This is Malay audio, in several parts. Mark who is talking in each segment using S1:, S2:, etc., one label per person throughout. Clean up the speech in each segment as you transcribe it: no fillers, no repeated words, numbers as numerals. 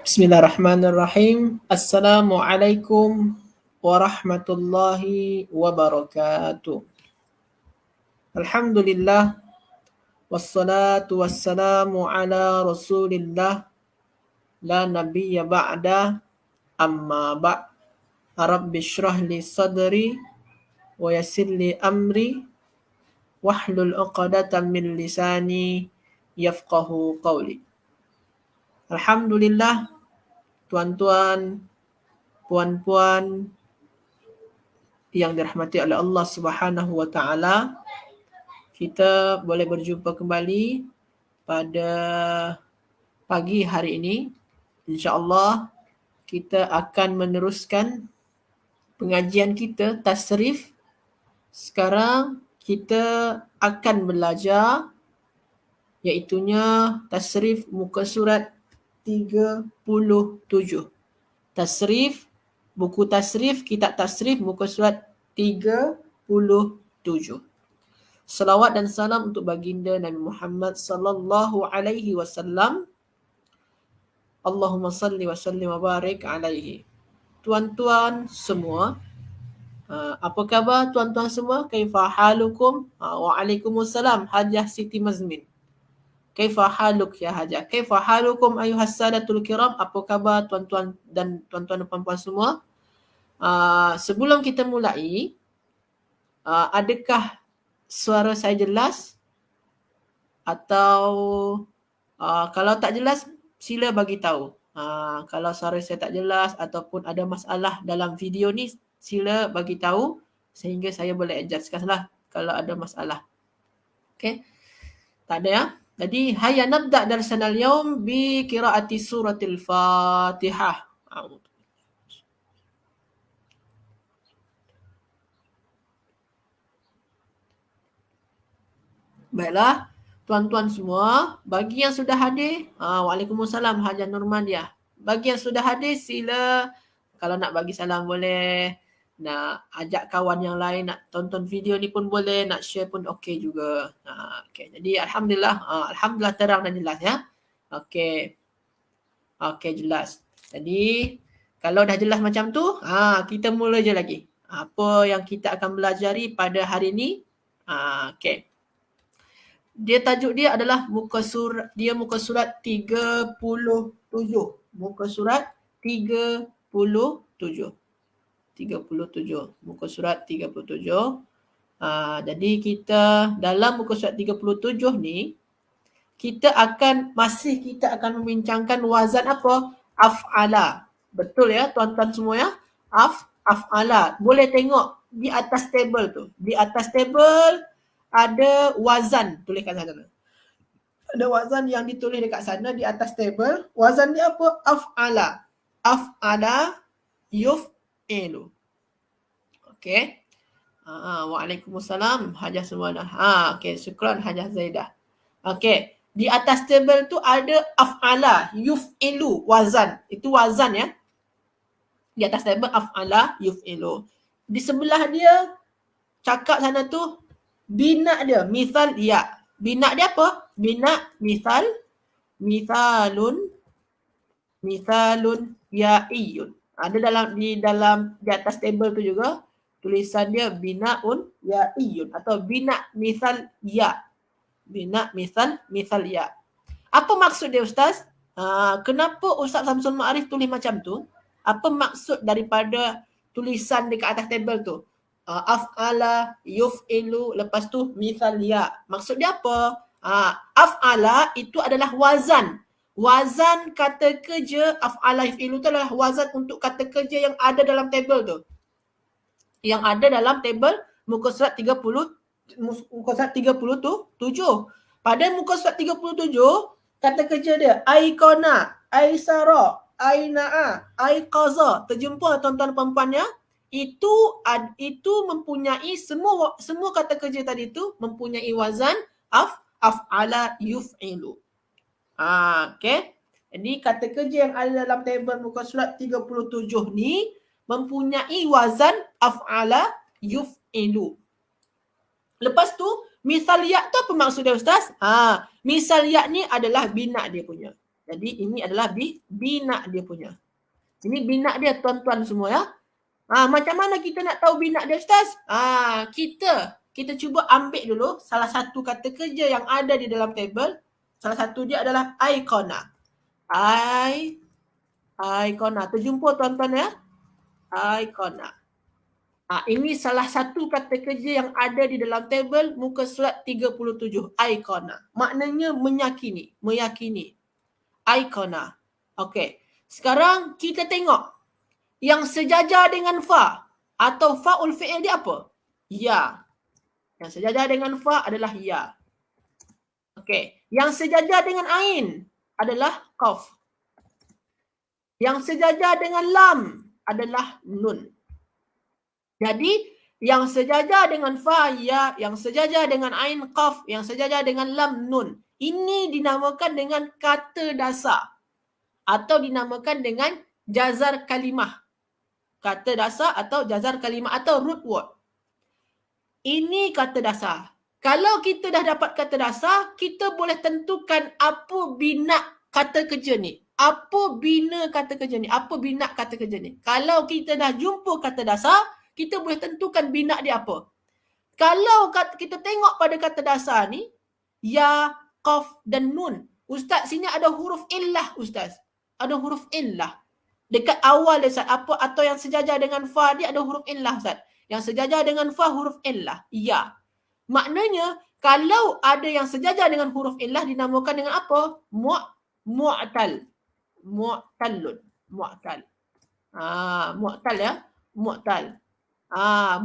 S1: Bismillahirrahmanirrahim. Assalamualaikum warahmatullahi wabarakatuh. Alhamdulillah wassalatu wassalamu ala Rasulillah la nabiyya ba'da amma ba'. Rabbi shrah li sadri wa yassir li amri wahlul 'uqdatam min lisani yafqahu qawli. Alhamdulillah, tuan-tuan, puan-puan yang dirahmati oleh Allah Subhanahu wa taala, kita boleh berjumpa kembali pada pagi hari ini. Insya-Allah kita akan meneruskan pengajian kita tasrif. Sekarang kita akan belajar iaitunya tasrif muka surat 37. Tasrif, buku tasrif, kitab tasrif muka surat 37. Salawat dan salam untuk baginda Nabi Muhammad sallallahu alaihi wasallam. Allahumma salli wa sallim wa barik alaihi. Tuan-tuan semua, apa khabar tuan-tuan semua? Kaifa halukum? Waalaikumsalam Hajah Siti Mazmin. Kaifa haluk ya Hajah? Kaifa halukum ayuhas sadatul kiram? Apa khabar tuan-tuan dan puan-puan semua? Sebelum kita mulai, adakah suara saya jelas? Atau kalau tak jelas, sila bagi tahu. Kalau suara saya tak jelas ataupun ada masalah dalam video ni, sila bagi tahu sehingga saya boleh adjustkan lah kalau ada masalah. Okay? Tak ada ya? Jadi, hayya nabda' darsana al-yawm bi qiraati suratil Fatihah. Baiklah, tuan-tuan semua, bagi yang sudah hadir, Waalaikumsalam Hajah Nurmadiah. Bagi yang sudah hadir, sila kalau nak bagi salam boleh, nak ajak kawan yang lain, nak tonton video ni pun boleh, nak share pun okey juga. Okay. Jadi Alhamdulillah terang dan jelas ya. Okey. Okey, jelas. Jadi kalau dah jelas macam tu, kita mula je lagi. Apa yang kita akan belajari pada hari ni? Okey. Dia tajuk dia adalah muka surat 37. Muka surat 37. Muka surat 37. Jadi kita dalam muka surat 37 ni, kita akan membincangkan wazan apa? Af'ala. Betul ya tuan-tuan semua ya? Af'ala. Boleh tengok di atas table tu. Di atas table ada wazan tulis kat sana. Ada wazan yang ditulis dekat sana di atas table. Wazan dia apa? Af'ala. Af'ala yuf'ilu. Okey. Waalaikumsalam Hajah semua dah. Okey, syukran Hajah Zaidah. Okey, di atas table tu ada af'ala yuf'ilu, wazan. Itu wazan ya. Di atas table af'ala yuf'ilu. Di sebelah dia cakap sana tu bina dia, misal ya. Bina dia apa? Bina misal, misalun ya'iyun. Ada di atas table tu juga tulisan dia binaun ya'iyun atau bina misal ya. Bina misal ya. Apa maksud dia Ustaz? Kenapa Ustaz Samsul Ma'arif tulis macam tu? Apa maksud daripada tulisan dekat atas table tu? Af'ala yuf'ilu, lepas tu misal ya. Maksud dia apa? Af'ala itu adalah wazan. Wazan kata kerja af'ala yuf'ilu itu adalah wazan untuk kata kerja yang ada dalam table tu. Yang ada dalam table muka surat 37. Pada muka surat 37, kata kerja dia aikona, aisara, aina'a, aiqaza. Terjumpa tuan-tuan dan puan-puan ya? Itu mempunyai semua kata kerja tadi tu mempunyai wazan af'ala yuf'ilu. Okey. Jadi kata kerja yang ada dalam table muka surat 37 ni mempunyai wazan af'ala yuf'ilu. Lepas tu misal ya tu apa maksud dia Ustaz? Misal ya ni adalah bina dia punya. Jadi ini adalah bina dia punya. Ini bina dia tuan-tuan semua ya. Macam mana kita nak tahu bina dia Ustaz? Kita cuba ambil dulu salah satu kata kerja yang ada di dalam tabel. Salah satu dia adalah Icona. Icona. Terjumpa tuan-tuan ya? Icona. Ini salah satu kata kerja yang ada di dalam tabel muka surat 37. Icona. Maknanya meyakini. Icona. Okey. Sekarang kita tengok yang sejajar dengan fa atau fa'ul fi'il dia apa? Ya. Yang sejajar dengan fa adalah ya. Okey. Yang sejajar dengan ain adalah qaf. Yang sejajar dengan lam adalah nun. Jadi yang sejajar dengan fa ya, yang sejajar dengan ain qaf, yang sejajar dengan lam nun. Ini dinamakan dengan kata dasar atau dinamakan dengan jazar kalimah. Kata dasar atau jazar kalimah atau root word. Ini kata dasar. Kalau kita dah dapat kata dasar, kita boleh tentukan apa bina kata kerja ni. Apa bina kata kerja ni? Apa bina kata kerja ni? Kalau kita dah jumpa kata dasar, kita boleh tentukan bina dia apa. Kalau kita tengok pada kata dasar ni, ya, qaf dan nun. Ustaz, sini ada huruf illah Ustaz. Ada huruf illah. Dekat awal dia Ustaz, apa atau yang sejajar dengan fa dia ada huruf illah Ustaz. Yang sejajar dengan fa huruf illah. Ya. Maknanya kalau ada yang sejajar dengan huruf illah dinamakan dengan apa? Mu'tal. Mu'talun. Mu'tal. Mu'tal ya. Mu'tal.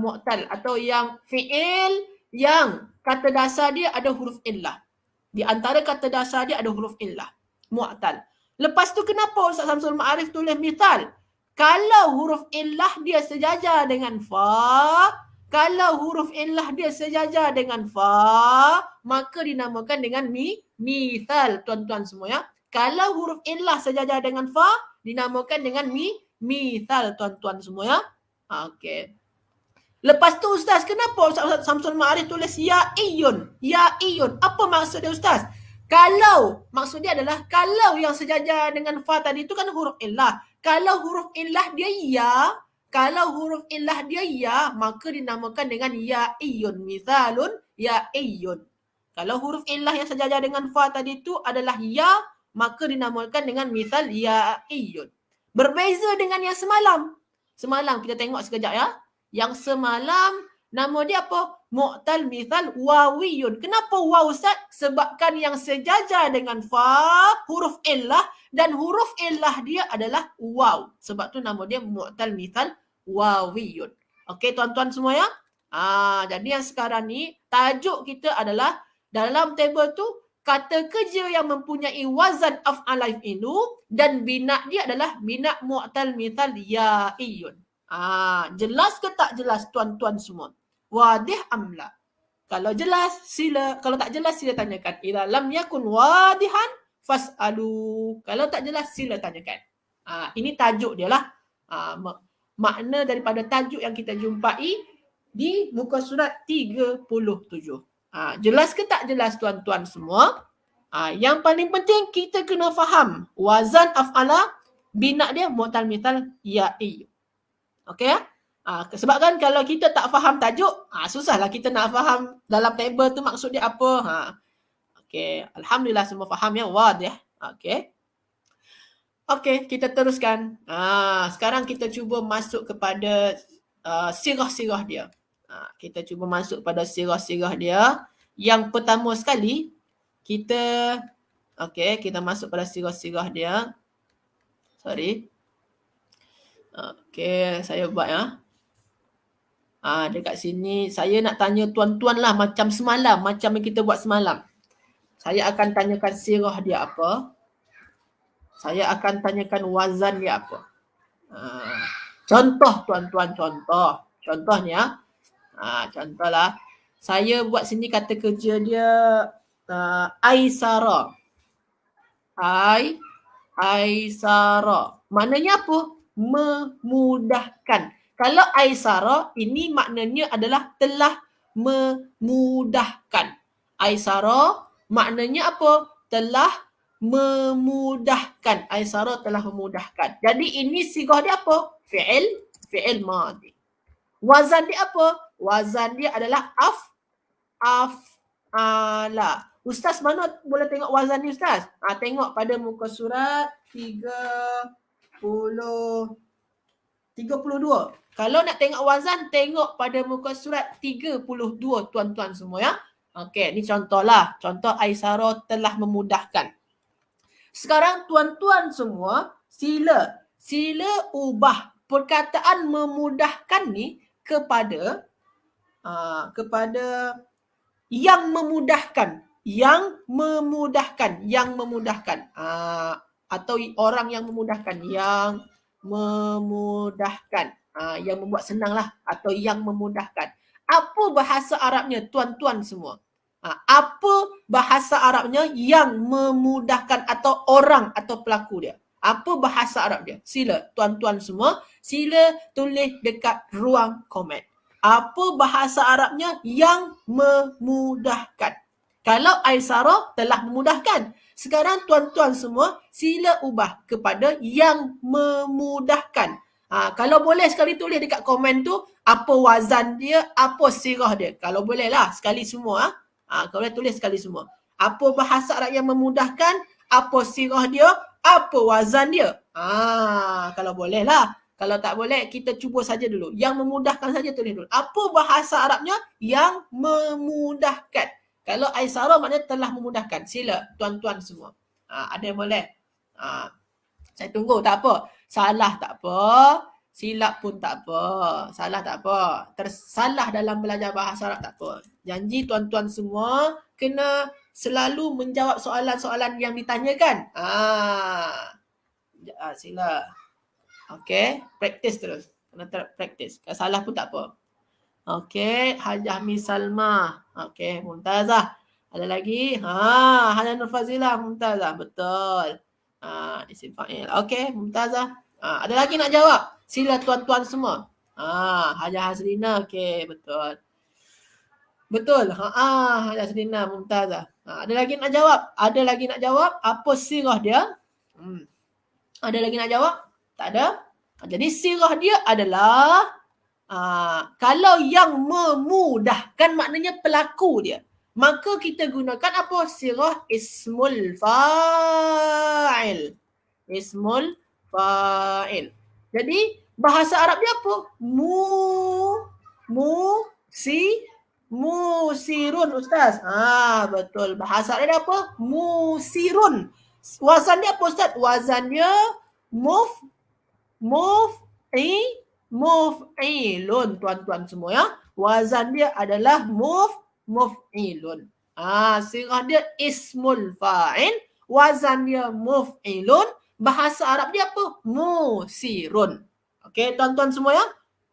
S1: Mu'tal atau yang fi'il yang kata dasar dia ada huruf illah. Di antara kata dasar dia ada huruf illah. Mu'tal. Lepas tu kenapa Ustaz Samsul Ma'arif tulis misal? Kalau huruf illah dia sejajar dengan fa, kalau huruf illah dia sejajar dengan fa, maka dinamakan dengan misal tuan-tuan semua ya. Kalau huruf illah sejajar dengan fa, dinamakan dengan misal tuan-tuan semua ya. Okey. Lepas tu Ustaz, kenapa Ustaz Samsul Ma'arif tulis ya iyun? Ya iyun. Apa maksud dia Ustaz? Kalau, maksud dia adalah kalau yang sejajar dengan fa tadi itu kan huruf illah. Kalau huruf illah dia ya, maka dinamakan dengan ya iyun. Misalun ya iyun. Kalau huruf illah yang sejajar dengan fa tadi itu adalah ya, maka dinamakan dengan misal ya iyun. Berbeza dengan yang semalam. Semalam kita tengok sekejap ya. Yang semalam nama dia apa? Mu'tal misal wawiyun. Kenapa waw Ustaz? Sebabkan yang sejajar dengan fa huruf illah dan huruf illah dia adalah waw. Sebab tu nama dia mu'tal misal wawiyun. Okey tuan-tuan semua ya? Jadi yang sekarang ni tajuk kita adalah dalam table tu kata kerja yang mempunyai wazan af'al ilu dan bina dia adalah bina mu'tal misal ya'iyun. Jelas ke tak jelas tuan-tuan semua? Wadih amla. Kalau jelas sila, kalau tak jelas sila tanyakan. Idza lam yakun wadihan fas'alu. Kalau tak jelas sila tanyakan. Ini tajuk dia lah. Makna daripada tajuk yang kita jumpai di muka surat 37. Jelas ke tak jelas tuan-tuan semua? Yang paling penting kita kena faham wazan af'ala, bina dia mu'tal misal ya'i. Okey ya? Sebab kan kalau kita tak faham tajuk, susahlah kita nak faham dalam table tu maksud dia apa. Okey, alhamdulillah semua faham ya, wadih. Okey, kita teruskan. Sekarang kita cuba masuk kepada sirah-sirah dia. Kita cuba masuk pada sirah-sirah dia. Yang pertama sekali, kita masuk pada sirah-sirah dia. Sorry. Okey, saya buat ya. Dekat sini saya nak tanya tuan-tuan lah macam semalam, macam yang kita buat semalam. Saya akan tanyakan sirah dia apa. Saya akan tanyakan wazan dia apa. Contoh tuan-tuan, contoh. Contohnya, contohlah. Saya buat sini kata kerja dia Aisara. Aisara. Maknanya apa? Memudahkan. Kalau Aisara, ini maknanya adalah telah memudahkan. Aisara maknanya apa? Telah memudahkan. Aysara telah memudahkan. Jadi ini sigah dia apa? Fi'il madhi. Wazan dia apa? Wazan dia adalah af'ala. Ustaz, mana boleh tengok wazan ni Ustaz? Tengok pada muka surat 32. Kalau nak tengok wazan, tengok pada muka surat 32 tuan-tuan semua ya. Okey, ni contohlah. Contoh Aysara telah memudahkan. Sekarang tuan-tuan semua sila ubah perkataan memudahkan ni kepada yang memudahkan, atau orang yang memudahkan, yang membuat senang lah, atau yang memudahkan. Apa bahasa Arabnya tuan-tuan semua? Apa bahasa Arabnya yang memudahkan atau orang atau pelaku dia? Apa bahasa Arab dia? Sila tuan-tuan semua, sila tulis dekat ruang komen. Apa bahasa Arabnya yang memudahkan? Kalau Aysara telah memudahkan. Sekarang tuan-tuan semua sila ubah kepada yang memudahkan. Kalau boleh sekali tulis dekat komen tu apa wazan dia, apa sirah dia. Kalau boleh lah sekali semua. Kalau boleh tulis sekali semua. Apa bahasa Arab yang memudahkan, apa sirah dia, apa wazan dia. Kalau boleh lah. Kalau tak boleh, kita cuba saja dulu. Yang memudahkan saja tulis dulu. Apa bahasa Arabnya yang memudahkan? Kalau Aysara maknanya telah memudahkan. Sila tuan-tuan semua. Ada yang boleh? Saya tunggu, tak apa. Salah tak apa. Silap pun tak apa. Salah tak apa. Tersalah dalam belajar bahasa Arab tak apa. Janji tuan-tuan semua kena selalu menjawab soalan-soalan yang ditanyakan. Sila. Okey, praktis terus. Kena praktis. Kalau salah pun tak apa. Okey, Hajah Misalma. Okey, Mumtazah. Ada lagi? Hajah Nur Fazilah, Mumtazah. Betul. Isim fa'il. Okey, Mumtazah. Ada lagi nak jawab? Sila tuan-tuan semua. Hajah Hasrina. Okey, betul. Betul. Hajah Hasrina, Mumtazah. Ada lagi nak jawab? Ada lagi nak jawab? Apa sirah dia? Ada lagi nak jawab? Tak ada. Jadi sirah dia adalah kalau yang memudahkan maknanya pelaku dia. Maka kita gunakan apa? Sirah ismul fa'il. Ismul fa'il. Jadi bahasa Arab dia apa? Musirun Ustaz. Betul. Bahasa Arab dia apa? Musirun. Wazan dia apa Ustaz? Wazan dia muf'ilun tuan-tuan semua ya. Wazan dia adalah muf'ilun. Sirah dia ismul fa'il, wazan dia muf'ilun, bahasa Arab dia apa? Musirun. Okey tuan-tuan semua ya.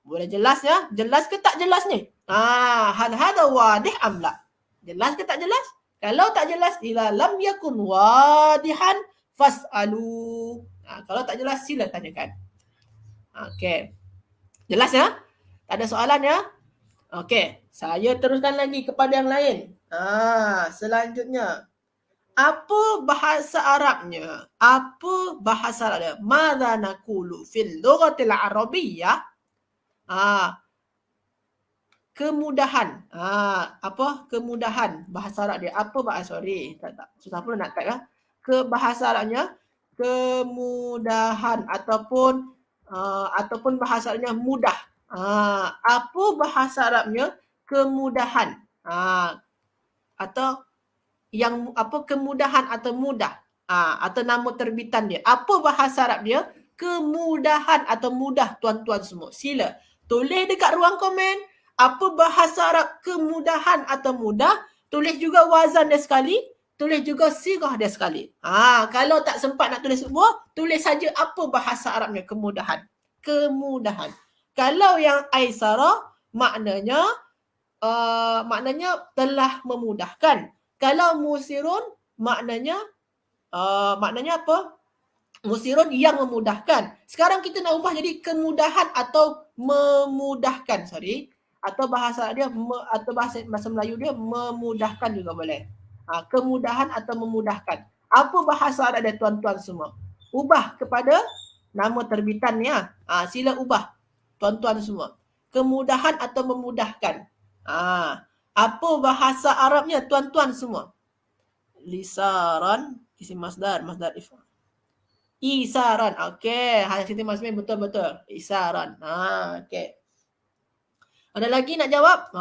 S1: Boleh jelas ya? Jelas ke tak jelas ni? Hal hadha wadih am la? Jelas ke tak jelas? Kalau tak jelas, ila lam yakun wadihan fas'alu. Kalau tak jelas, sila tanyakan. Okey. Jelas ya? Tak ada soalan ya? Okey. Saya teruskan lagi kepada yang lain. Selanjutnya. Apa bahasa Arabnya? Apa bahasa Arabnya? Madza naqulu fil lughatil arabiyyah? Kemudahan. Apa kemudahan bahasa Arab dia? Apa bahasa susah pula nak type lah. Ke bahasa Arabnya kemudahan ataupun bahasa Arabnya mudah. Apa bahasa Arabnya kemudahan? Atau yang apa kemudahan atau mudah? Atau nama terbitan dia. Apa bahasa Arab dia? Kemudahan atau mudah tuan-tuan semua. Sila tulis dekat ruang komen. Apa bahasa Arab kemudahan atau mudah? Tulis juga wazan dia sekali. Tulis juga sirah dia sekali. Kalau tak sempat nak tulis semua, tulis saja apa bahasa Arabnya kemudahan. Kemudahan. Kalau yang Aysara maknanya telah memudahkan. Kalau musirun maknanya apa? Musirun yang memudahkan. Sekarang kita nak ubah jadi kemudahan atau memudahkan. Atau bahasa dia atau bahasa Melayu dia memudahkan juga boleh. Kemudahan atau memudahkan. Apa bahasa Arab dia tuan-tuan semua? Ubah kepada nama terbitan ni. Sila ubah tuan-tuan semua. Kemudahan atau memudahkan. Apa bahasa Arabnya tuan-tuan semua? Lisaran, isim masdar if'al. Isaran. Okey, Siti Masmin betul-betul. Isaran. Okey. Ada lagi nak jawab?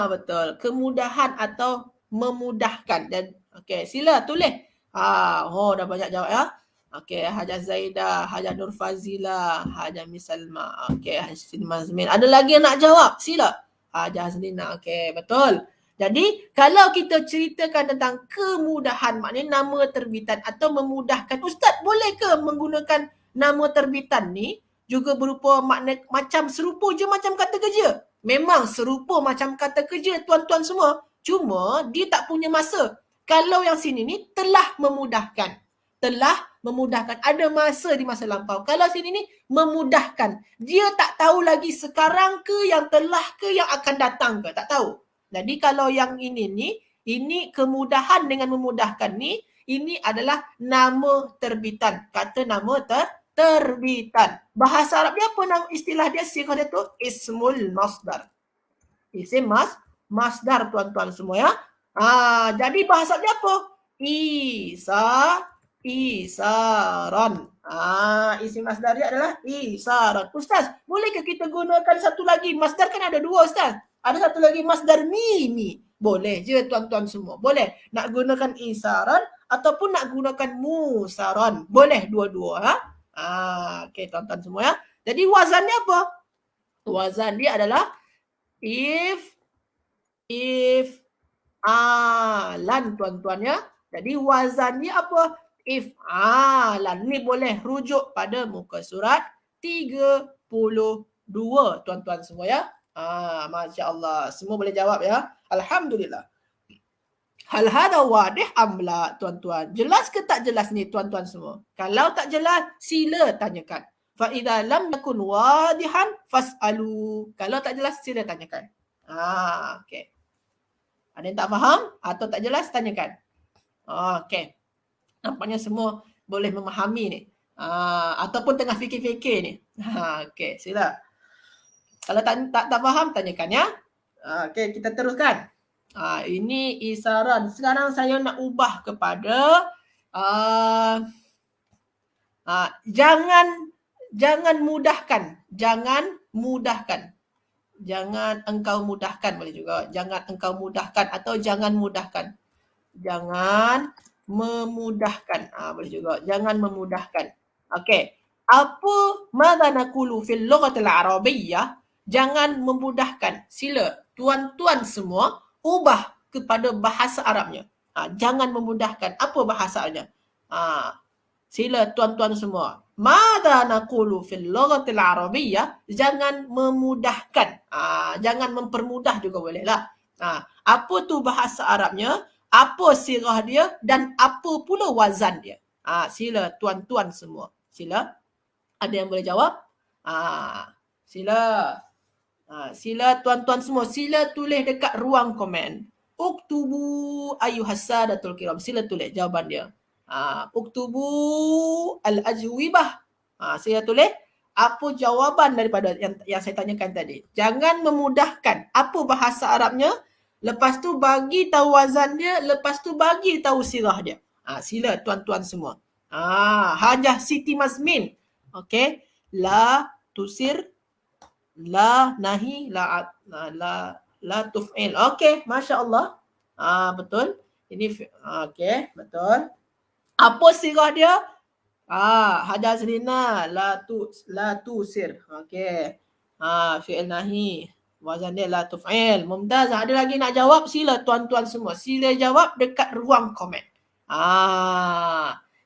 S1: Betul. Kemudahan atau memudahkan. Dan okey, sila tulis. Dah banyak jawab ya. Okey, Hajah Zaidah, Hajah Nur Fazila, Hajah Misalma. Okey, Siti Masmin. Ada lagi yang nak jawab? Sila. Hajah Hasnina. Okey, betul. Jadi, kalau kita ceritakan tentang kemudahan, maknanya nama terbitan atau memudahkan. Ustaz, boleh ke menggunakan nama terbitan ni juga berupa makna macam serupa je macam kata kerja? Memang serupa macam kata kerja tuan-tuan semua. Cuma dia tak punya masa. Kalau yang sini ni telah memudahkan. Telah memudahkan. Ada masa di masa lampau. Kalau sini ni memudahkan. Dia tak tahu lagi sekarang ke, yang telah ke, yang akan datang ke. Tak tahu. Jadi kalau yang ini kemudahan dengan memudahkan ni, ini adalah nama terbitan. Kata nama terbitan. Bahasa Arab dia apa nama istilah dia? Sirah dia tu ismul masdar. Isim masdar tuan-tuan semua ya. Jadi bahasa dia apa? Isaran. Isim masdar dia adalah isaran. Ustaz, bolehkah kita gunakan satu lagi? Masdar kan ada dua, Ustaz. Ada satu lagi masdar mimi. Boleh je tuan-tuan semua. Boleh. Nak gunakan isaran ataupun nak gunakan musaran. Boleh dua-dua. Okey tuan-tuan semua ya. Jadi wazannya apa? Wazan dia adalah if'alan tuan-tuan ya. Jadi wazannya apa? If'alan. Ni boleh rujuk pada muka surat 32 tuan-tuan semua ya. Masya Allah. Semua boleh jawab ya. Alhamdulillah. Hal hada wadih amla tuan-tuan. Jelas ke tak jelas ni tuan-tuan semua? Kalau tak jelas, sila tanyakan. Fa idza lam yakun wadihan fas'alu. Kalau tak jelas, sila tanyakan. Okey. Ada yang tak faham atau tak jelas, tanyakan. Okey. Nampaknya semua boleh memahami ni. Ataupun tengah fikir-fikir ni. Okey, sila. Kalau tak faham, tanyakan ya. Okey, kita teruskan. Ini isaran. Sekarang saya nak ubah kepada jangan mudahkan. Jangan mudahkan. Jangan engkau mudahkan boleh juga. Jangan engkau mudahkan atau jangan mudahkan. Jangan memudahkan. Boleh juga. Jangan memudahkan. Okey. Apa madza naqulu fil lughatil arabiyyah? Jangan memudahkan. Sila tuan-tuan semua ubah kepada bahasa Arabnya. Jangan memudahkan. Apa bahasanya? Sila tuan-tuan semua. Madza naqulu fil lughatil arabiyyah? Jangan memudahkan. Jangan mempermudah juga bolehlah. Apa tu bahasa Arabnya? Apa sirah dia dan apa pula wazan dia? Sila tuan-tuan semua. Sila. Ada yang boleh jawab? Sila. Sila tuan-tuan semua, sila tulis dekat ruang komen. Uktubu ayyuhassadatul kiram. Sila tulis jawapan dia. Uktubu al-ajwibah. Sila tulis apa jawapan daripada yang saya tanyakan tadi. Jangan memudahkan. Apa bahasa Arabnya? Lepas tu bagi tahu wazan dia, lepas tu bagi tahu sirah dia. Sila tuan-tuan semua. Hajah Siti Masmin. Okey. La tusir, la nahi, la tuf'il. Okey, masya-Allah. Betul. Ini okey, betul. Apa sirah dia? Hajah Selina, la tusir. Okey. Fi'il nahi. Wazan dia la tuf'il. Mumtaz, ada lagi nak jawab? Sila tuan-tuan semua. Sila jawab dekat ruang komen.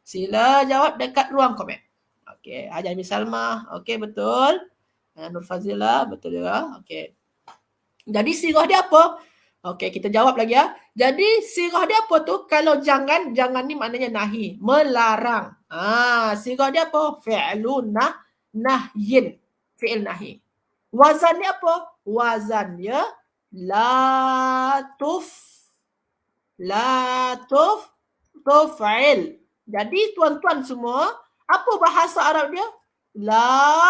S1: Sila jawab dekat ruang komen. Okey, Hajah Misalma. Okey, betul. Nur Fazila, betul juga. Okey. Jadi sirah dia apa? Okey, kita jawab lagi ya. Jadi sirah dia apa tu? Kalau jangan ni maknanya nahi, melarang. Sirah dia apa? Fi'lun nahyin. Fi'il nahi. Wazan dia apa? Wazan dia tuf'il. Jadi tuan-tuan semua, apa bahasa Arab dia? La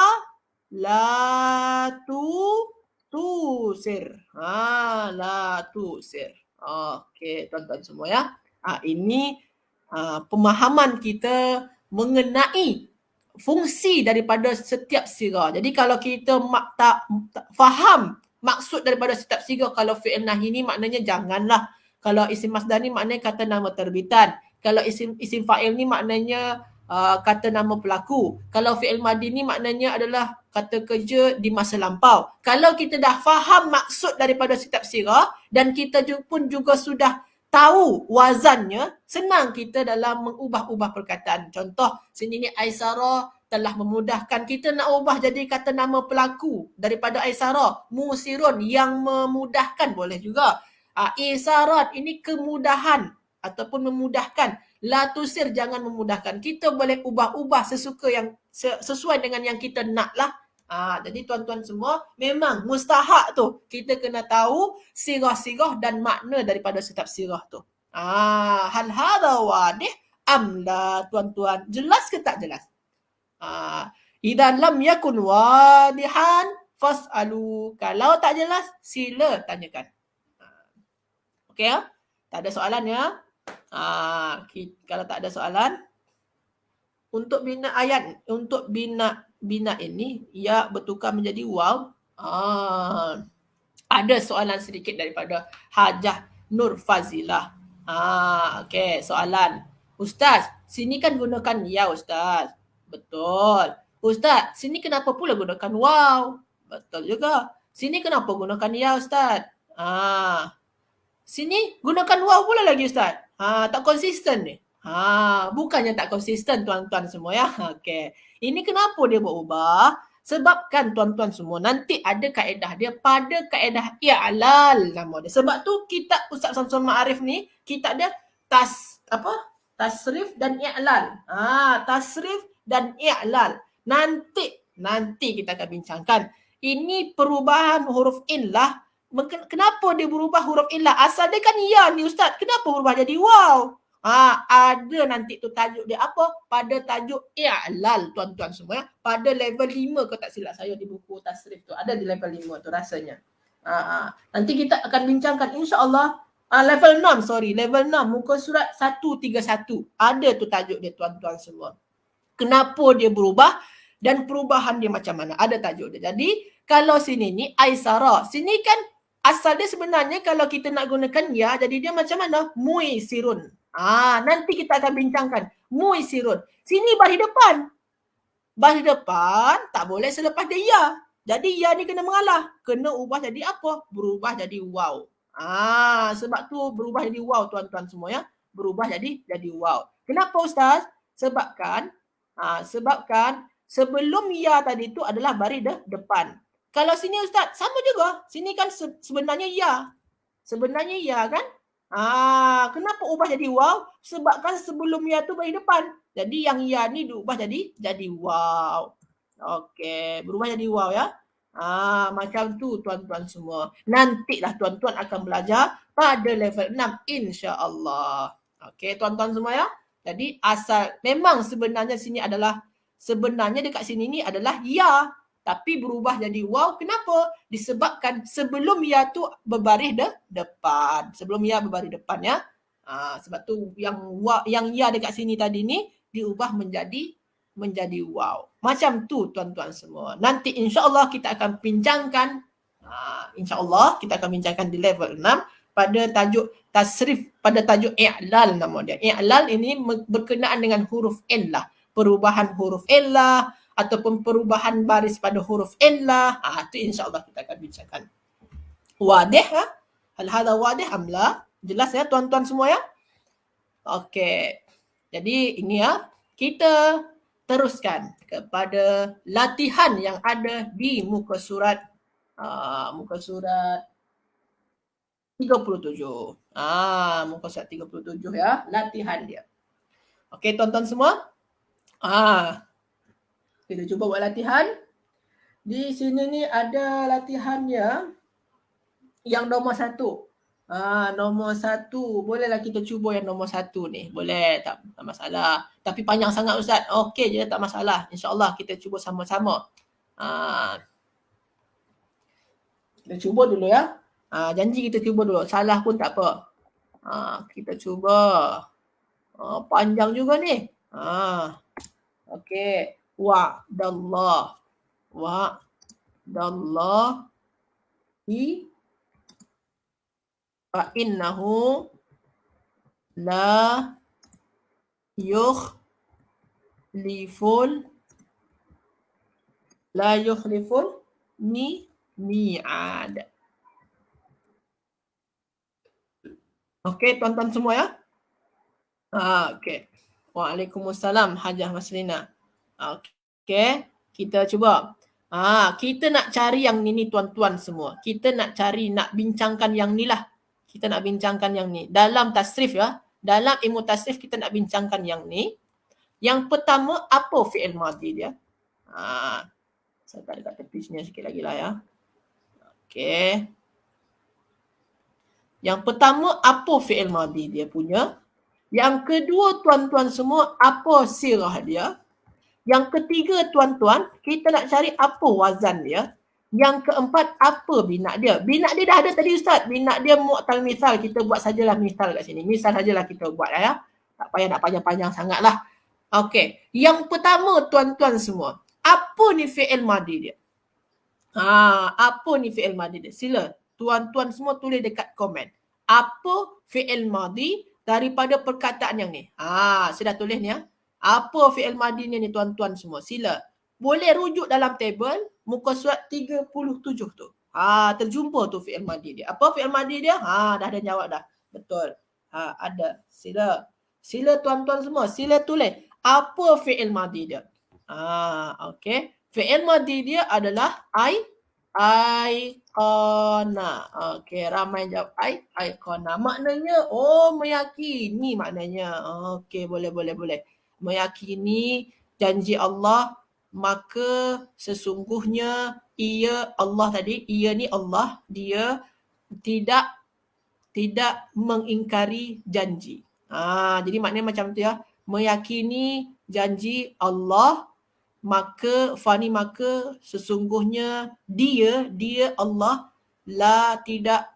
S1: tusir. La tusir. Okey, tuan-tuan semua ya. Ini pemahaman kita mengenai fungsi daripada setiap sirah. Jadi kalau kita tak faham maksud daripada setiap sirah, kalau fi'il nahi ni maknanya janganlah. Kalau isim masdar ni maknanya kata nama terbitan. Kalau isim fa'il ni maknanya kata nama pelaku. Kalau fi'il madi ni maknanya adalah kata kerja di masa lampau. Kalau kita dah faham maksud daripada setiap sirah dan kita pun juga sudah tahu wazannya, senang kita dalam mengubah-ubah perkataan. Contoh, sini ni Aisara telah memudahkan. Kita nak ubah jadi kata nama pelaku daripada Aisara. Musirun, yang memudahkan, boleh juga. Isarat, ini kemudahan ataupun memudahkan. La tusir, jangan memudahkan. Kita boleh ubah-ubah sesuka yang sesuai dengan yang kita nak lah. Jadi tuan-tuan semua, memang mustahak tu kita kena tahu sirah-sirah dan makna daripada setiap sirah tu. Hal hadha wadih amla, tuan-tuan. Jelas ke tak jelas? Idza lam yakun wadihan fas'alu. Kalau tak jelas, sila tanyakan. Okey ya? Tak ada soalan ya? Kalau tak ada soalan, untuk bina ayat, untuk bina ini, ya bertukar menjadi waw. Ada soalan sedikit daripada Hajah Nur Fazilah. Okey, soalan. Ustaz, sini kan gunakan ya Ustaz. Betul. Ustaz, sini kenapa pula gunakan waw? Betul juga. Sini kenapa gunakan ya Ustaz? Sini gunakan waw pula lagi Ustaz. Tak konsisten ni. Bukannya tak konsisten tuan-tuan semua ya. Okey. Ini kenapa dia berubah? Sebabkan tuan-tuan semua, nanti ada kaedah dia pada kaedah i'lal nama dia. Sebab tu kitab Ustaz Samsul Ma'arif ni, kita ada tasrif dan i'lal. Tasrif dan i'lal. Nanti kita akan bincangkan. Ini perubahan huruf in lah. Kenapa dia berubah huruf illah? Asal dia kan ya ni Ustaz. Kenapa berubah jadi waw? Ada nanti tu tajuk dia apa? Pada tajuk i'lal tuan-tuan semua ya. Pada level 5 kalau tak silap saya di buku tasrif tu. Ada di level 5 tu rasanya. Nanti kita akan bincangkan insya-Allah. Level 6 muka surat 131. Ada tu tajuk dia tuan-tuan semua. Kenapa dia berubah dan perubahan dia macam mana? Ada tajuk dia. Jadi kalau sini ni Aisara. Sini kan asal dia sebenarnya kalau kita nak gunakan ya, jadi dia macam mana? Muisirun. Nanti kita akan bincangkan. Muisirun. Sini baris depan. Baris depan tak boleh selepas dia ya. Jadi ya ni kena mengalah. Kena ubah jadi apa? Berubah jadi waw. Sebab tu berubah jadi waw tuan-tuan semua ya. Berubah jadi waw. Kenapa Ustaz? Sebabkan sebelum ya tadi tu adalah baris depan. Kalau sini Ustaz, sama juga. Sini kan sebenarnya ya. Sebenarnya ya kan? Kenapa ubah jadi waw? Sebabkan sebelum ya tu baris depan. Jadi yang ya ni diubah jadi waw. Okey, berubah jadi waw ya. Macam tu tuan-tuan semua. Nantilah tuan-tuan akan belajar pada level 6 insya-Allah. Okey, tuan-tuan semua ya. Jadi asal memang sebenarnya dekat sini ni adalah ya. Tapi berubah jadi waw. Kenapa? Disebabkan sebelum ya tu berbaris depan. Sebelum ya berbaris depan ya. Sebab tu yang ya dekat sini tadi ni diubah menjadi waw. Macam tu tuan-tuan semua. Nanti insya-Allah kita akan bincangkan insya-Allah kita akan bincangkan di level 6 pada tajuk tasrif, pada tajuk i'lal nama dia. I'lal ini berkenaan dengan huruf illah. Perubahan huruf illah ataupun perubahan baris pada huruf illah. Itu insya-Allah kita akan bincangkan. Wadih ha? Hal hadha wadih amla? Jelas ya tuan-tuan semua ya? Okey. Jadi ini ya, kita teruskan kepada latihan yang ada di muka surat 37. Muka surat 37 ya, latihan dia. Okey tuan-tuan semua? Kita cuba buat latihan. Di sini ni ada latihannya yang nombor 1. Nombor 1. Bolehlah kita cuba yang nombor 1 ni. Boleh, tak masalah. Tapi panjang sangat Ustaz. Okey je, tak masalah. InsyaAllah kita cuba sama-sama. Kita cuba dulu ya. Janji kita cuba dulu. Salah pun tak apa. Kita cuba. Panjang juga ni. Okey. Wa'dallah. Wa'dallahi fa'innahu la yukhliful mi'ad. Okey, tuan-tuan semua ya. Okey. Waalaikumsalam Hajah Maslina. Okey, kita cuba. Kita nak cari yang ni tuan-tuan semua. Kita nak bincangkan yang ni lah. Kita nak bincangkan yang ni. Dalam tasrif ya. Dalam ilmu tasrif kita nak bincangkan yang ni. Yang pertama, apa fi'il madhi dia? Saya tak dekat tepi sini sikit lagi lah ya. Okey. Yang pertama, apa fi'il madhi dia punya? Yang kedua, tuan-tuan semua, apa sirah dia? Yang ketiga, tuan-tuan, kita nak cari apa wazan dia. Yang keempat, apa bina dia? Bina dia dah ada tadi Ustaz. Bina dia mu'tal misal. Kita buat sajalah misal kat sini. Misal sajalah kita buat ya. Tak payah nak panjang-panjang sangat lah. Okey. Yang pertama, tuan-tuan semua, apa ni fi'il madhi dia? Apa ni fi'il madhi dia? Sila tuan-tuan semua tulis dekat komen. Apa fi'il madhi daripada perkataan yang ni? Sudah tulis ni ya. Apa fi'il madhi ni tuan-tuan semua? Sila. Boleh rujuk dalam table muka surat 37 tu. Terjumpa tu fi'il madhi dia. Apa fi'il madhi dia? Dah ada jawab dah. Betul. Ada. Sila tuan-tuan semua. Sila tulis. Apa fi'il madhi dia? Okey. Fi'il madhi dia adalah aikona. Okey, ramai jawab aikona. Maknanya, meyakini maknanya. Okey, boleh. Meyakini janji Allah, maka sesungguhnya ia Allah tadi, ia ni Allah, dia tidak mengingkari janji. Jadi maknanya macam tu ya. Meyakini janji Allah, maka sesungguhnya dia Allah tidak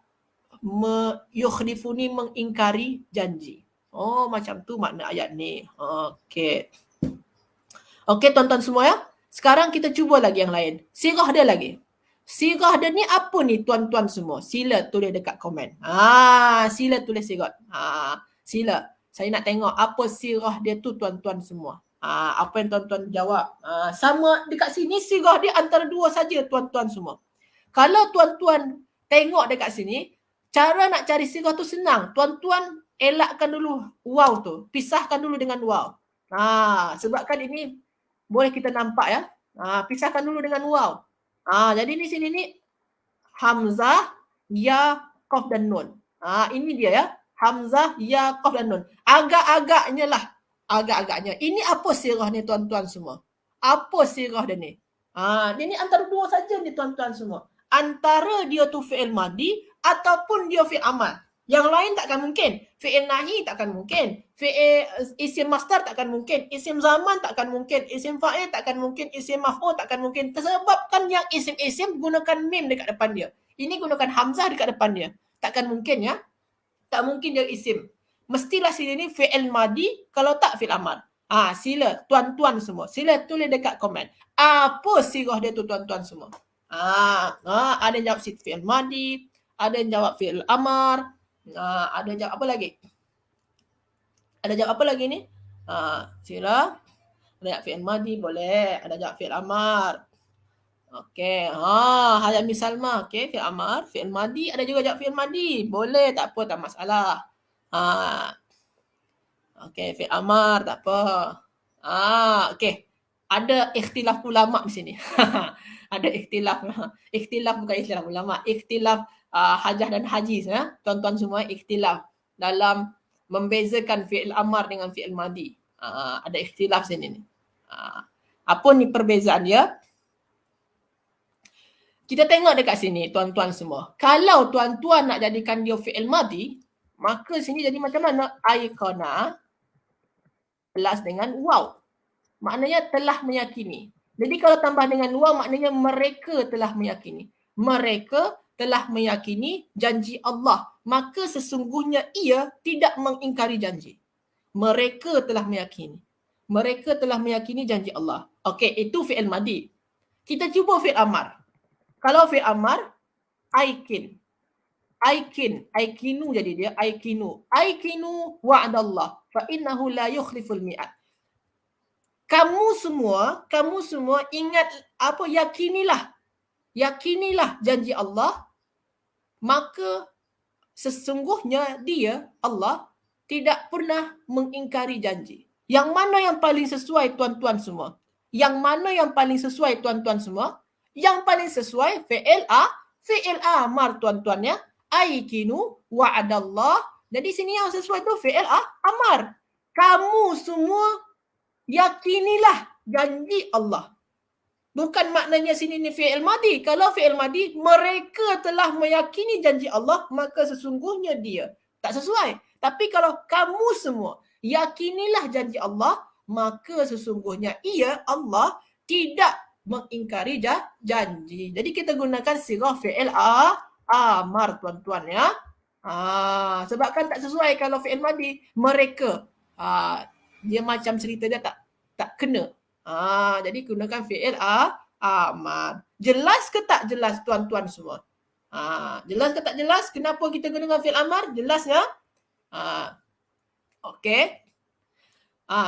S1: yukhlifuni mengingkari janji. Macam tu makna ayat ni. Okey, tuan-tuan semua ya. Sekarang kita cuba lagi yang lain. Sirah dia lagi. Sirah dia ni apa ni tuan-tuan semua? Sila tulis dekat komen. Sila tulis sirah. Sila. Saya nak tengok apa sirah dia tu tuan-tuan semua. Apa yang tuan-tuan jawab. Sama dekat sini sirah dia antara dua saja tuan-tuan semua. Kalau tuan-tuan tengok dekat sini, cara nak cari sirah tu senang. Tuan-tuan elakkan dulu waw tu. Pisahkan dulu dengan waw. Sebabkan ini boleh kita nampak ya. Pisahkan dulu dengan waw. Jadi di sini ni hamzah, ya, qaf dan nun. Ini dia ya. Hamzah, ya, qaf dan nun. Agak-agaknya lah. Agak-agaknya. Ini apa sirah ni tuan-tuan semua? Apa sirah dia ni? Dia ni antara dua saja ni tuan-tuan semua. Antara dia tu fi'il madhi ataupun dia fi'il amal. Yang lain takkan mungkin. Fi'il nahi takkan mungkin. Fi'il isim masdar takkan mungkin. Isim zaman takkan mungkin. Isim fa'il takkan mungkin. Isim maf'ul takkan mungkin. Tersebabkan yang isim-isim gunakan mim dekat depan dia. Ini gunakan hamzah dekat depan dia. Takkan mungkin ya. Tak mungkin dia isim. Mestilah sini ni fi'il madhi, kalau tak fi'il amal. Sila tuan-tuan semua. Sila tulis dekat komen. Apa sirah dia tu tuan-tuan semua? Ada yang jawab fi'il madhi, ada yang jawab fi'il amar, ada yang jawab apa lagi? Ada jawab apa lagi ni? Sila. Ada jawab fi'il madhi boleh, ada jawab fi'il amar. Okey. Hayami Salma. Okey, fi'il amar, fi'il madhi, ada juga jawab fi'il madhi. Boleh, tak apa, tak masalah. Okey, fi'il amar tak apa. Okey. Ada ikhtilaf ulama di sini. Ada ikhtilaf bukan ikhtilaf ulama. Ikhtilaf hajah dan hajiz ya. Tuan-tuan semua ikhtilaf dalam membezakan fi'il amar dengan fi'il madhi. Ada ikhtilaf sini ni. Apa ni perbezaan dia? Kita tengok dekat sini tuan-tuan semua. Kalau tuan-tuan nak jadikan dia fi'il madhi, maka sini jadi macam mana? Aikona plus dengan waw. Maknanya telah meyakini. Jadi kalau tambah dengan waw maknanya mereka telah meyakini. Mereka telah meyakini janji Allah. Maka sesungguhnya ia tidak mengingkari janji. Mereka telah meyakini. Mereka telah meyakini janji Allah. Okey, itu fi'il madhi. Kita cuba fi'il amar. Kalau fi'il amar, aikin. Aikinu jadi dia aikinu. Aikinu wa'dallah fa innahu la yukhliful mi'ad. Kamu semua ingat apa, yakinilah janji Allah, maka sesungguhnya dia Allah tidak pernah mengingkari janji. Yang mana yang paling sesuai tuan-tuan semua? Yang mana yang paling sesuai tuan-tuan semua? Yang paling sesuai fi'il amar tuan-tuan ya. Aikinu wa'adallah. Jadi sini yang sesuai tu fi'il amar. Kamu semua yakinilah janji Allah. Bukan maknanya sini ni fi'il madhi. Kalau fi'il madhi, mereka telah meyakini janji Allah, maka sesungguhnya dia. Tak sesuai. Tapi kalau kamu semua yakinilah janji Allah, maka sesungguhnya ia, Allah, tidak mengingkari janji. Jadi kita gunakan sirah fi'il amar tuan-tuan ya. Sebab kan tak sesuai kalau fi'il madhi. Mereka. Dia macam cerita dia tak kena. Jadi gunakan fi'il amar. Jelas ke tak jelas tuan-tuan semua? Jelas ke tak jelas? Kenapa kita gunakan fi'il amar? Jelas ya? Okey.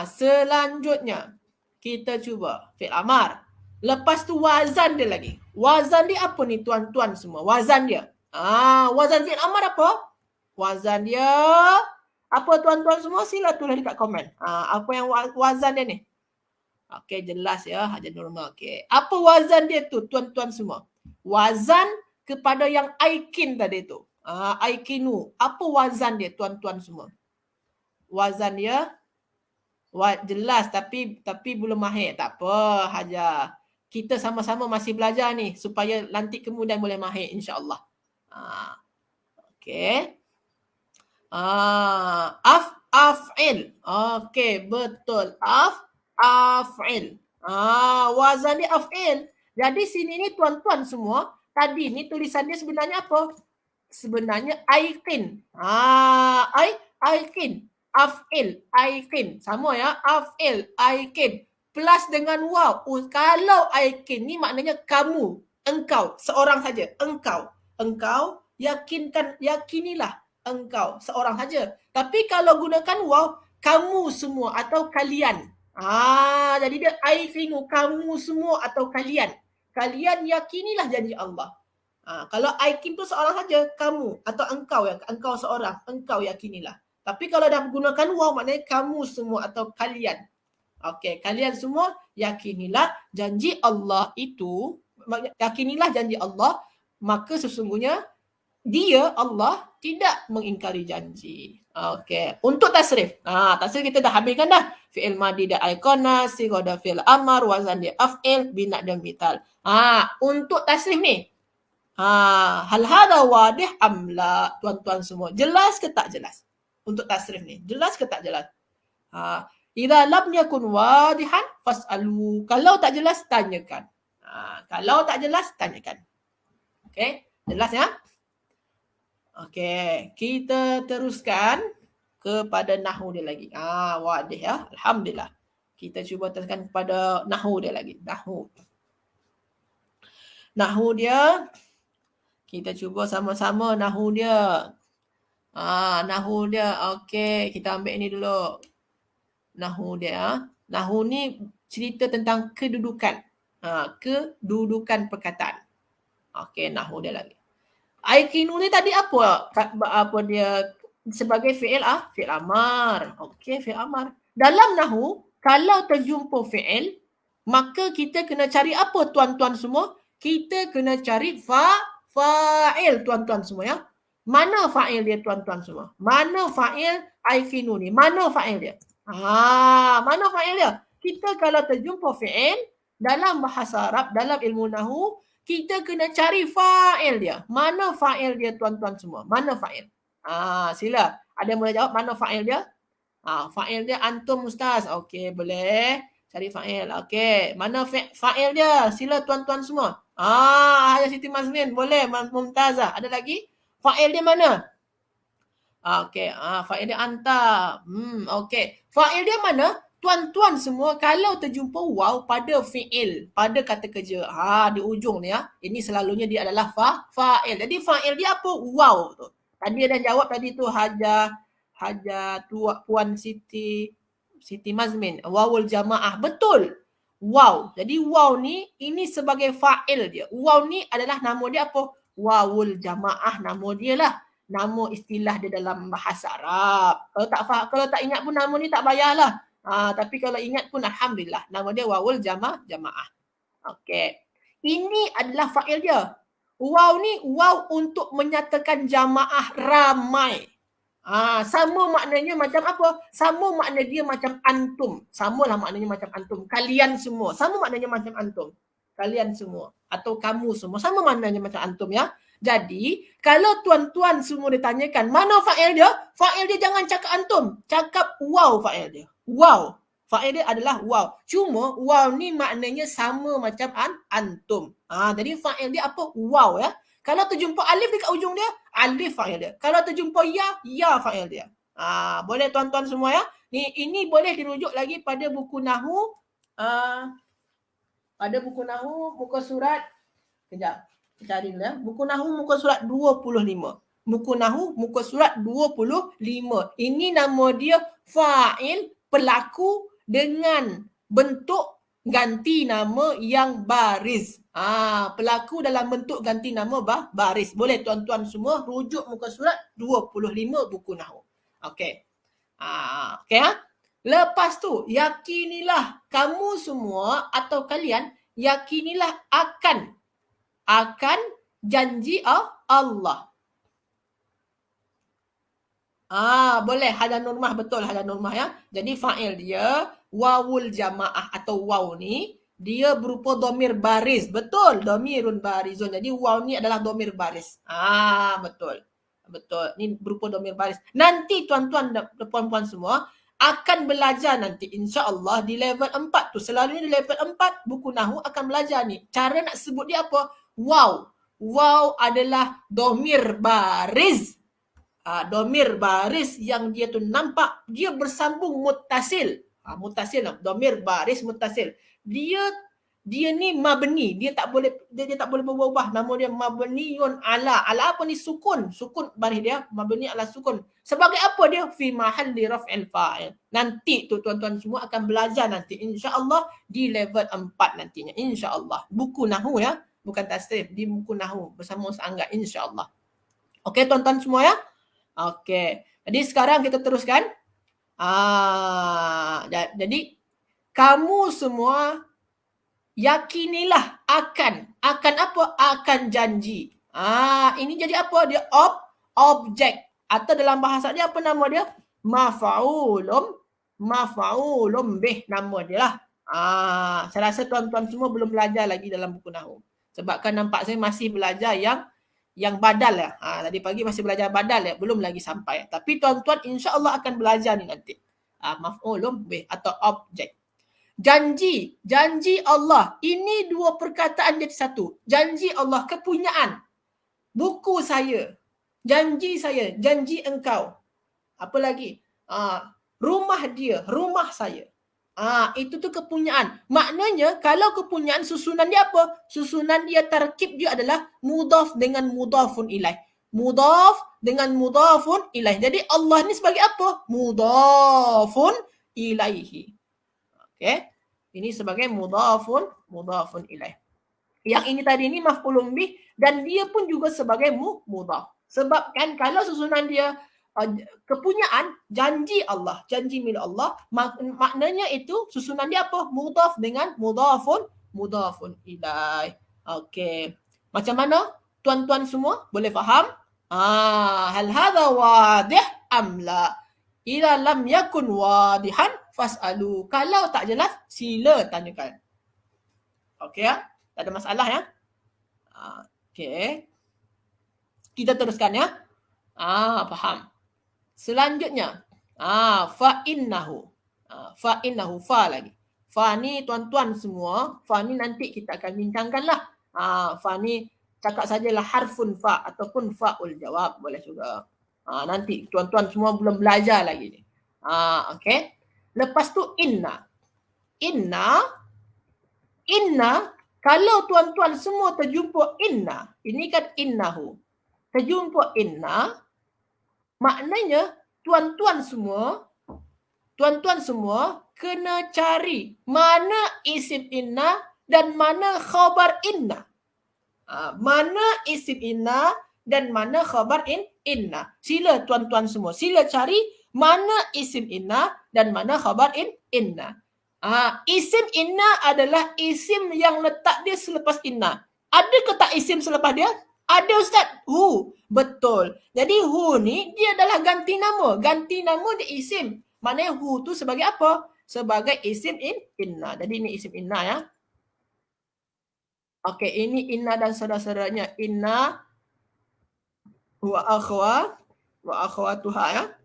S1: Selanjutnya kita cuba fi'il amar. Lepas tu wazan dia lagi. Wazan dia apa ni tuan-tuan semua? Wazan dia. Wazan fi'il amar apa? Wazan dia apa tuan-tuan semua? Sila tulis dekat komen. Apa yang wazan dia ni? Okey, jelas ya, Hajar Nurma. Okey. Apa wazan dia tu tuan-tuan semua? Wazan kepada yang aikin tadi tu. Aikinu. Apa wazan dia tuan-tuan semua? Wazan dia jelas tapi belum mahir. Tak apa, Hajar. Kita sama-sama masih belajar ni supaya nanti kemudian boleh mahir insya-Allah. Okey. Af'il. Okey, betul. Af'il. Wazan dia af'il. Jadi sini ni tuan-tuan semua, tadi ni tulisan dia sebenarnya apa? Sebenarnya aikin. Aikin. Af'il, aikin. Sama ya, af'il, aikin. Plus dengan waw. Kalau aikin ni maknanya kamu, engkau, seorang saja. Engkau yakinilah engkau, seorang saja. Tapi kalau gunakan waw, kamu semua atau kalian. Jadi dia aikinu, kamu semua atau kalian. Kalian yakinilah janji Allah. Kalau aikin tu seorang saja, kamu atau engkau seorang, engkau yakinilah. Tapi kalau dah gunakan waw maknanya kamu semua atau kalian. Okey, kalian semua yakinilah janji Allah itu, yakinilah janji Allah, maka sesungguhnya dia Allah tidak mengingkari janji. Okey, untuk tasrif. Tasrif kita dah habiskan dah. Fi'il madhi dia aikona, sigha dia fi'il amar, wazan dia af'il, bina dan mithal. Untuk tasrif ni. Hal hadha wadih amla, tuan-tuan semua. Jelas ke tak jelas? Untuk tasrif ni. Jelas ke tak jelas? Idza lam yakun wadihan fas'alu. Kalau tak jelas, tanyakan. Kalau tak jelas, tanyakan. Okey, jelas ya? Okey, kita teruskan kepada nahwu dia lagi. Wadih ya. Alhamdulillah. Kita cuba teruskan kepada nahwu dia lagi. Nahwu dia. Kita cuba sama-sama nahwu dia. Nahwu dia. Okey, kita ambil ni dulu. Nahwu dia. Nahwu ni cerita tentang kedudukan. Kedudukan perkataan. Okey, nahwu dia lagi. Aikinu ni tadi apa dia sebagai fi'il fi'il amar. Okey, fi'il amar. Dalam nahwu, kalau terjumpa fi'il, maka kita kena cari apa tuan-tuan semua? Kita kena cari fa'il tuan-tuan semua ya. Mana fa'il dia tuan-tuan semua? Mana fa'il aikinu ni? Mana fa'il dia? Mana fa'il dia? Kita kalau terjumpa fi'il dalam bahasa Arab, dalam ilmu nahwu, kita kena cari fa'il dia. Mana fa'il dia tuan-tuan semua? Mana fa'il? Sila. Ada yang boleh jawab mana fa'il dia? Fa'il dia antum ustaz. Okey, boleh. Cari fa'il. Okey. Mana fa'il dia? Sila tuan-tuan semua. Ayah Siti Mazlin. Boleh. Mumtazah. Ada lagi? Fa'il dia mana? Okey. Fa'il dia anta. Okey. Fa'il dia mana? Tuan-tuan semua, kalau terjumpa waw pada fi'il, pada kata kerja, di ujung ni ini selalunya dia adalah fa'il. Jadi fa'il dia apa? Waw tu. Tadi ada jawab tadi tu Haja Puan Siti Mazmin. Wawul jamaah. Betul. Waw. Jadi waw ni, ini sebagai fa'il dia. Waw ni adalah nama dia apa? Wawul jamaah. Nama dia lah. Nama istilah dia dalam bahasa Arab. Kalau tak ingat pun nama ni tak payahlah. Tapi kalau ingat pun alhamdulillah. Nama dia wawul jamaah. Okey. Ini adalah fa'il dia. Waw ni waw untuk menyatakan jamaah ramai. Sama maknanya macam apa? Sama makna dia macam antum. Samalah maknanya macam antum. Kalian semua. Sama maknanya macam antum. Kalian semua. Atau kamu semua. Sama maknanya macam antum ya. Jadi, kalau tuan-tuan semua ditanyakan, mana fa'il dia? Fa'il dia jangan cakap antum. Cakap waw fa'il dia. Waw. Fa'il dia adalah waw. Cuma, waw ni maknanya sama macam antum. Jadi, fa'il dia apa? Waw ya. Kalau terjumpa alif dekat ujung dia, alif fa'il dia. Kalau terjumpa ya fa'il dia. Boleh tuan-tuan semua ya. Ini boleh dirujuk lagi pada buku Nahwu. Pada buku Nahwu, muka surat. Kejap. Cari dulu ya. Buku Nahwu muka surat 25. Buku Nahwu muka surat 25. Ini nama dia fa'il pelaku dengan bentuk ganti nama yang baris. Pelaku dalam bentuk ganti nama baris. Boleh tuan-tuan semua rujuk muka surat 25 buku Nahwu. Okey. Okey ha? Lepas tu, yakinilah kamu semua atau kalian, yakinilah akan janji Allah. Boleh Haja Nurmah, betul Haja Nurmah ya. Jadi fa'il dia wawul jamaah atau waw ni dia berupa domir baris. Betul, domirun barizun. Jadi waw ni adalah domir baris. Betul. Betul. Ni berupa domir baris. Nanti tuan-tuan dan puan-puan semua akan belajar nanti insya-Allah di level 4 tu. Selalunya di level 4 buku Nahwu akan belajar ni. Cara nak sebut dia apa? Waw. Waw adalah domir baris. Domir baris yang dia tu nampak dia bersambung muttasil. Muttasil lah. Domir baris muttasil. Dia ni mabni. Dia tak boleh berubah. Nama dia mabniun ala. Ala apa ni? Sukun. Sukun baris dia. Mabni ala sukun. Sebagai apa dia? Fi mahalli raf'il fa'il. Nanti tu tuan-tuan semua akan belajar nanti. InsyaAllah di level 4 nantinya. InsyaAllah. Buku Nahwu ya. Bukan tasrif. Di buku Nahwu. Bersama Ustaz Angga. InsyaAllah. Okey tuan-tuan semua ya. Okey. Jadi sekarang kita teruskan. Jadi kamu semua yakinilah akan apa? Akan janji. Ini jadi apa? Dia objek atau dalam bahasa dia apa nama dia? Maf'ulun bih nama dia lah. Saya rasa tuan-tuan semua belum belajar lagi dalam buku Nahwu. Sebabkan nampak saya masih belajar yang badal ya. Tadi pagi masih belajar badal ya, belum lagi sampai. Tapi tuan-tuan insya-Allah akan belajar ni nanti. Maf'ulun bih atau objek. Janji Allah. Ini dua perkataan jadi satu. Janji Allah, kepunyaan. Buku saya. Janji saya, janji engkau. Apa lagi? Rumah dia, rumah saya. Itu tu kepunyaan. Maknanya kalau kepunyaan susunan dia apa? Susunan dia tarkib dia adalah mudhaf dengan mudhafun ilaih. Mudhaf dengan mudhafun ilaih. Jadi Allah ni sebagai apa? Mudhafun ilaihi. Okay. Ini sebagai mudhafun ilaih. Yang ini tadi ni maf'ulun bih dan dia pun juga sebagai mudhaf. Sebab kan kalau susunan dia kepunyaan, janji Allah, janji milik Allah, maknanya itu susunan dia apa? Mudhaf dengan mudhafun ilaih. Okey. Macam mana? Tuan-tuan semua boleh faham? Hal hadha wadih am la? Ila lam yakun wadihan fas'alu. Kalau tak jelas, sila tanyakan. Okey ya? Tak ada masalah ya? Okey. Kita teruskan ya. Faham. Selanjutnya, fa innahu. Fa innahu, fa lagi. Fa ni tuan-tuan semua, fa ni nanti kita akan bincangkanlah. Fa ni cakap sajalah harfun fa ataupun fa'ul jawab boleh juga. Nanti tuan-tuan semua belum belajar lagi ni. Okey. Lepas tu inna. Inna, kalau tuan-tuan semua terjumpa inna, ini kan innahu. Terjumpa inna, maknanya tuan-tuan semua kena cari mana isim inna dan mana khabar inna. Mana isim inna dan mana khabar inna. Sila tuan-tuan semua, sila cari mana isim inna dan mana khabar inna. Isim inna adalah isim yang letak dia selepas inna. Ada ke tak isim selepas dia? Ada Ustaz. Hu. Betul. Jadi hu ni dia adalah ganti nama. Ganti nama dia isim. Maknanya hu tu sebagai apa? Sebagai isim inna. Jadi ini isim inna ya. Okey, ini inna dan saudara-saudaranya. Inna wa akhwatuha ya.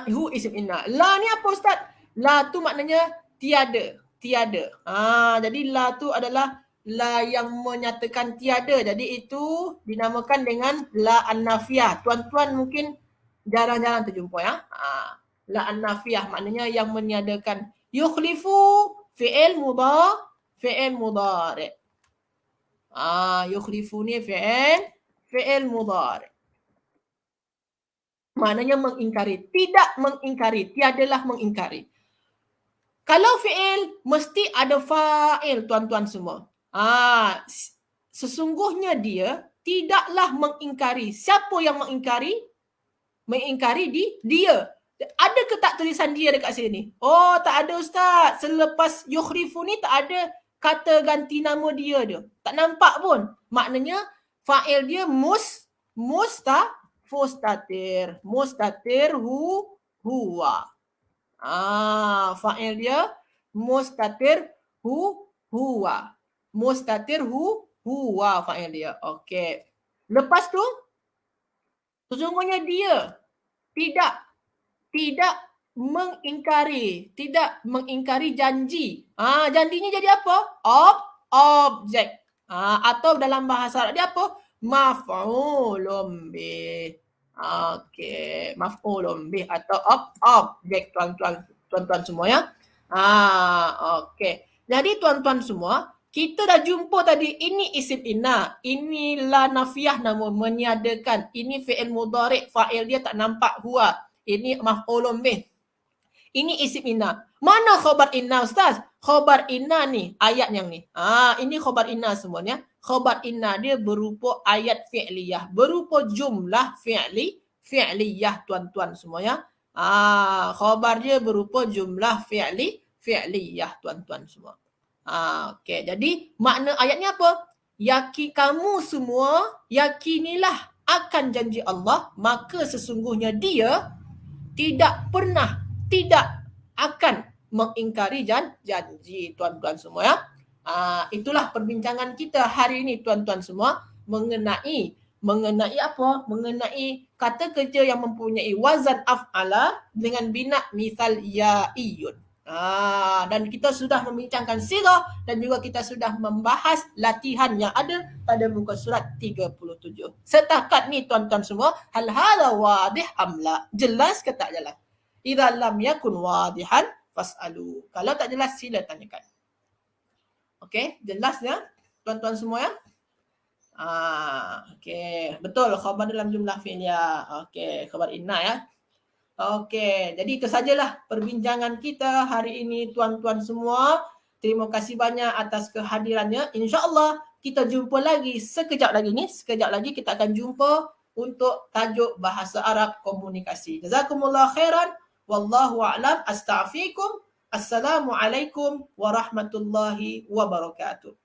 S1: Hu isim inna. La ni apa Ustaz? La tu maknanya tiada. Jadi la tu adalah la yang menyatakan tiada. Jadi itu dinamakan dengan la an-nafiyah. Tuan-tuan mungkin jarang-jarang terjumpa ya. La an-nafiyah maknanya yang meniadakan. Yukhlifu fi'il mudhari'. Yukhlifu ni fi'il mudhari'. Maknanya mengingkari. Tidak mengingkari. Tiadalah mengingkari. Kalau fi'il, mesti ada fa'il tuan-tuan semua. Sesungguhnya dia tidaklah mengingkari. Siapa yang mengingkari? Mengingkari dia. Ada ke tak tulisan dia dekat sini? Oh, tak ada Ustaz. Selepas yukhrifu ni tak ada kata ganti nama dia. Tak nampak pun. Maknanya fa'il dia mustatir. Mustatir huwa. Fa'il dia mustatir huwa. Mustatir huwa fa'il dia. Okey. Lepas tu sesungguhnya dia tidak mengingkari janji. Janjinya jadi apa? Objek. Atau dalam bahasa Arab dia apa? Maf'ulun bih. Okey, maf'ulun bih atau objek tuan-tuan semua ya. Okey. Jadi tuan-tuan semua, kita dah jumpa tadi ini isim inna, ini la nafiyah nama meniadakan, ini fi'il mudhari' fa'il dia tak nampak huwa, ini maf'ulun bih. Ini isim inna. Mana khabar inna Ustaz? Khabar inna ni, ayat yang ni. Ini khabar inna semuanya. Khabar inna dia berupa ayat fi'liyah, berupa jumlah fi'liyah tuan-tuan semua ya. Khabar dia berupa jumlah fi'liyah tuan-tuan semua. Okey, jadi makna ayatnya apa? Kamu semua yakinilah akan janji Allah, maka sesungguhnya dia tidak akan mengingkari janji tuan-tuan semua ya. Itulah perbincangan kita hari ini tuan-tuan semua mengenai apa? Mengenai kata kerja yang mempunyai wazan af'ala dengan bina misal ya'iyun. Dan kita sudah membincangkan sirah dan juga kita sudah membahas latihan yang ada pada muka surat 37. Setakat ni tuan-tuan semua, hal hadha wadih amla? Jelas ke tak jelas? Idza lam yakun wadihan fas'alu. Kalau tak jelas sila tanyakan. Okey, jelas ya tuan-tuan semua ya? Okey, betul khabar dalam jumlah fi'liyah. Okey, khabar inna ya. Okey, jadi itu sajalah perbincangan kita hari ini tuan-tuan semua. Terima kasih banyak atas kehadirannya. InsyaAllah kita jumpa lagi sekejap lagi kita akan jumpa untuk tajuk bahasa Arab komunikasi. Jazakumullah khairan. Wallahu a'lam. Astaghfirukum. Assalamualaikum warahmatullahi wabarakatuh.